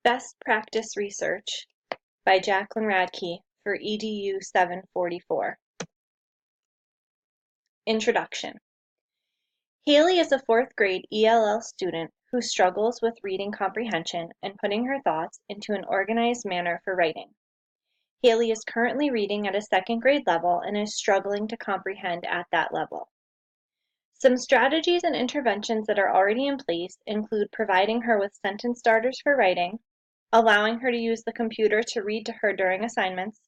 Best Practice Research by Jacqueline Radke for EDU 744. Introduction. Haley is a 4th grade ELL student who struggles with reading comprehension and putting her thoughts into an organized manner for writing. Haley is currently reading at a 2nd grade level and is struggling to comprehend at that level. Some strategies and interventions that are already in place include providing her with sentence starters for writing, allowing her to use the computer to read to her during assignments,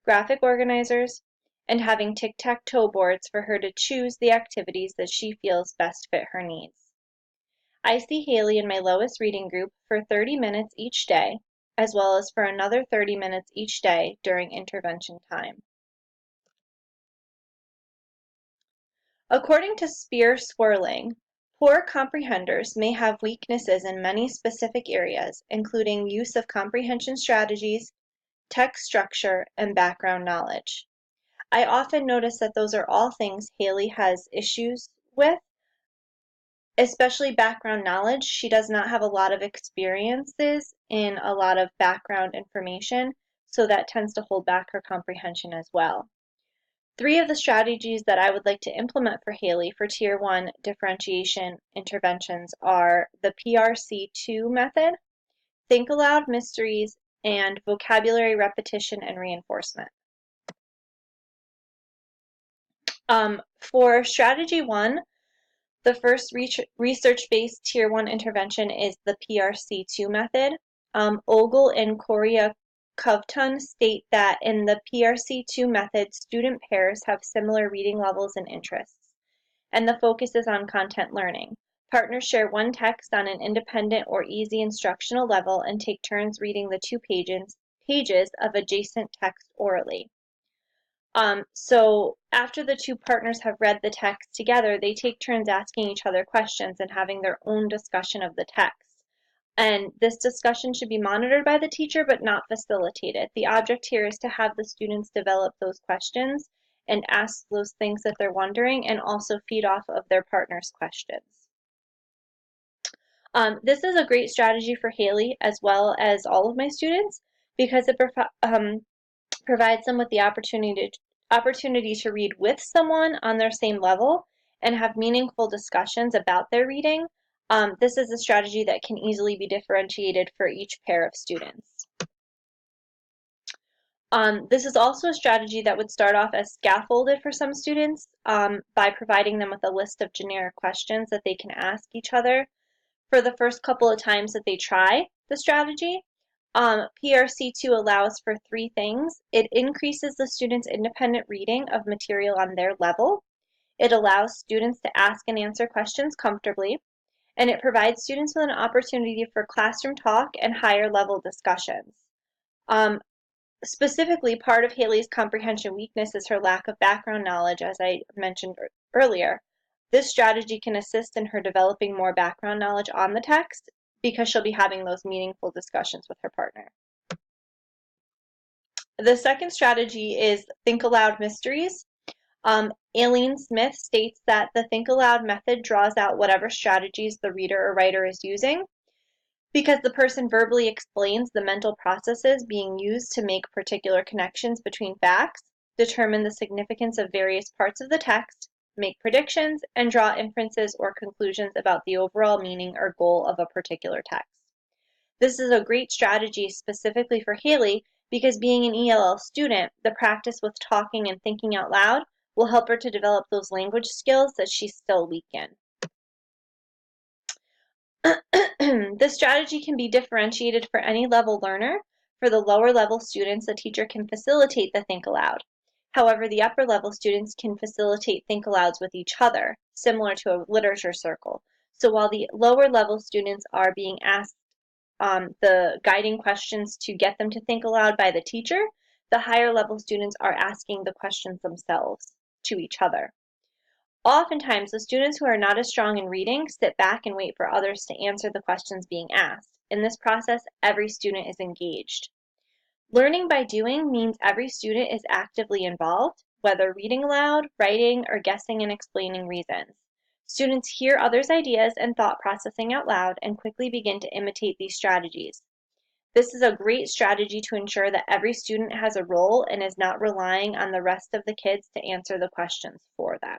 graphic organizers, and having tic-tac-toe boards for her to choose the activities that she feels best fit her needs. I see Haley in my lowest reading group for 30 minutes each day, as well as for another 30 minutes each day during intervention time. According to Spear-Swerling, poor comprehenders may have weaknesses in many specific areas, including use of comprehension strategies, text structure, and background knowledge. I often notice that those are all things Haley has issues with, especially background knowledge. She does not have a lot of experiences in a lot of background information, so that tends to hold back her comprehension as well. 3 of the strategies that I would like to implement for Haley for Tier 1 differentiation interventions are the PRC2 method, Think Aloud Mysteries, and vocabulary repetition and reinforcement. For strategy 1, the first research-based Tier 1 intervention is the PRC2 method. Ogle and Koryakhovtun state that in the PRC2 method, student pairs have similar reading levels and interests, and the focus is on content learning. Partners share one text on an independent or easy instructional level and take turns reading the 2 pages of adjacent text orally. So after the 2 partners have read the text together, they take turns asking each other questions and having their own discussion of the text. And this discussion should be monitored by the teacher but not facilitated. The object here is to have the students develop those questions and ask those things that they're wondering and also feed off of their partner's questions. This is a great strategy for Haley as well as all of my students because it provides them with the opportunity to read with someone on their same level and have meaningful discussions about their reading. This is a strategy that can easily be differentiated for each pair of students. This is also a strategy that would start off as scaffolded for some students by providing them with a list of generic questions that they can ask each other for the first couple of times that they try the strategy. PRC2 allows for 3 things. It increases the students' independent reading of material on their level. It allows students to ask and answer questions comfortably. And it provides students with an opportunity for classroom talk and higher level discussions. Specifically, part of Haley's comprehension weakness is her lack of background knowledge, as I mentioned earlier. This strategy can assist in her developing more background knowledge on the text because she'll be having those meaningful discussions with her partner. The second strategy is Think Aloud Mysteries. Aileen Smith states that the Think Aloud method draws out whatever strategies the reader or writer is using because the person verbally explains the mental processes being used to make particular connections between facts, determine the significance of various parts of the text, make predictions, and draw inferences or conclusions about the overall meaning or goal of a particular text. This is a great strategy specifically for Haley because being an ELL student, the practice with talking and thinking out loud will help her to develop those language skills that she's still weak in. This strategy can be differentiated for any level learner. For the lower level students, the teacher can facilitate the Think Aloud. However, the upper level students can facilitate Think Alouds with each other, similar to a literature circle. So while the lower level students are being asked the guiding questions to get them to think aloud by the teacher, the higher level students are asking the questions themselves to each other. Oftentimes, the students who are not as strong in reading sit back and wait for others to answer the questions being asked. In this process, every student is engaged. Learning by doing means every student is actively involved, whether reading aloud, writing, or guessing and explaining reasons. Students hear others' ideas and thought processing out loud and quickly begin to imitate these strategies. This is a great strategy to ensure that every student has a role and is not relying on the rest of the kids to answer the questions for them.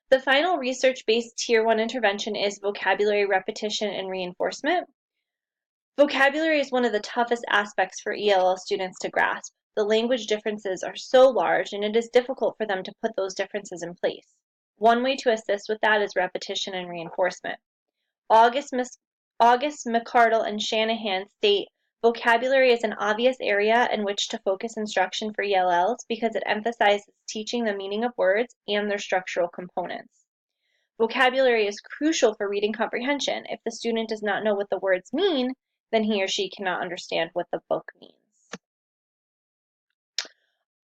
The final research-based Tier 1 intervention is vocabulary repetition and reinforcement. Vocabulary is one of the toughest aspects for ELL students to grasp. The language differences are so large, and it is difficult for them to put those differences in place. One way to assist with that is repetition and reinforcement. August McCardle and Shanahan state vocabulary is an obvious area in which to focus instruction for ELLs because it emphasizes teaching the meaning of words and their structural components. Vocabulary is crucial for reading comprehension. If the student does not know what the words mean, then he or she cannot understand what the book means.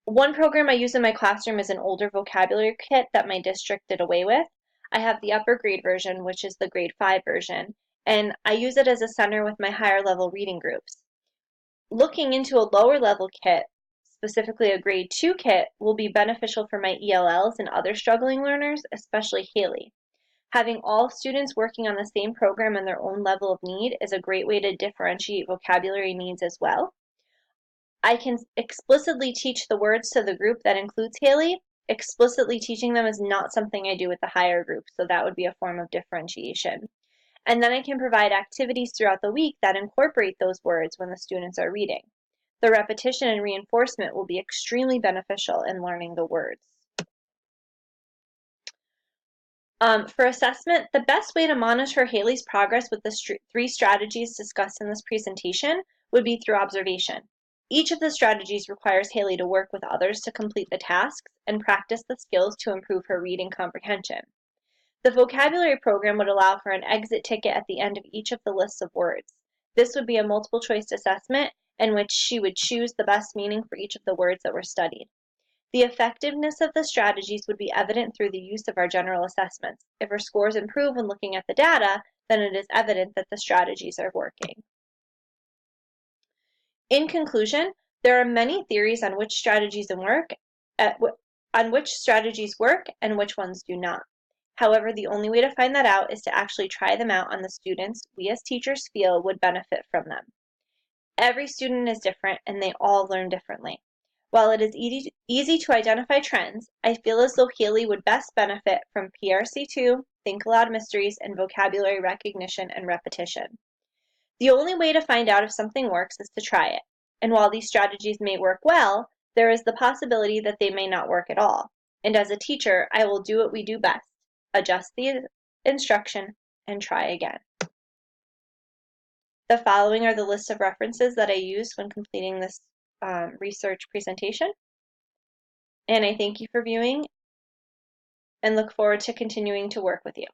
One program I use in my classroom is an older vocabulary kit that my district did away with. I have the upper grade version, which is the grade 5 version, and I use it as a center with my higher level reading groups. Looking into a lower level kit, specifically a grade 2 kit, will be beneficial for my ELLs and other struggling learners, especially Haley. Having all students working on the same program and their own level of need is a great way to differentiate vocabulary needs as well. I can explicitly teach the words to the group that includes Haley. Explicitly teaching them is not something I do with the higher group, so that would be a form of differentiation. And then I can provide activities throughout the week that incorporate those words when the students are reading. The repetition and reinforcement will be extremely beneficial in learning the words. For assessment, the best way to monitor Haley's progress with the 3 strategies discussed in this presentation would be through observation. Each of the strategies requires Haley to work with others to complete the tasks and practice the skills to improve her reading comprehension. The vocabulary program would allow for an exit ticket at the end of each of the lists of words. This would be a multiple choice assessment in which she would choose the best meaning for each of the words that were studied. The effectiveness of the strategies would be evident through the use of our general assessments. If her scores improve when looking at the data, then it is evident that the strategies are working. In conclusion, there are many theories on which strategies work and which ones do not. However, the only way to find that out is to actually try them out on the students we as teachers feel would benefit from them. Every student is different and they all learn differently. While it is easy to identify trends, I feel as though Haley would best benefit from PRC2, Think Aloud Mysteries, and vocabulary recognition and repetition. The only way to find out if something works is to try it. And while these strategies may work well, there is the possibility that they may not work at all. And as a teacher, I will do what we do best, adjust the instruction, and try again. The following are the list of references that I used when completing this research presentation. And I thank you for viewing and look forward to continuing to work with you.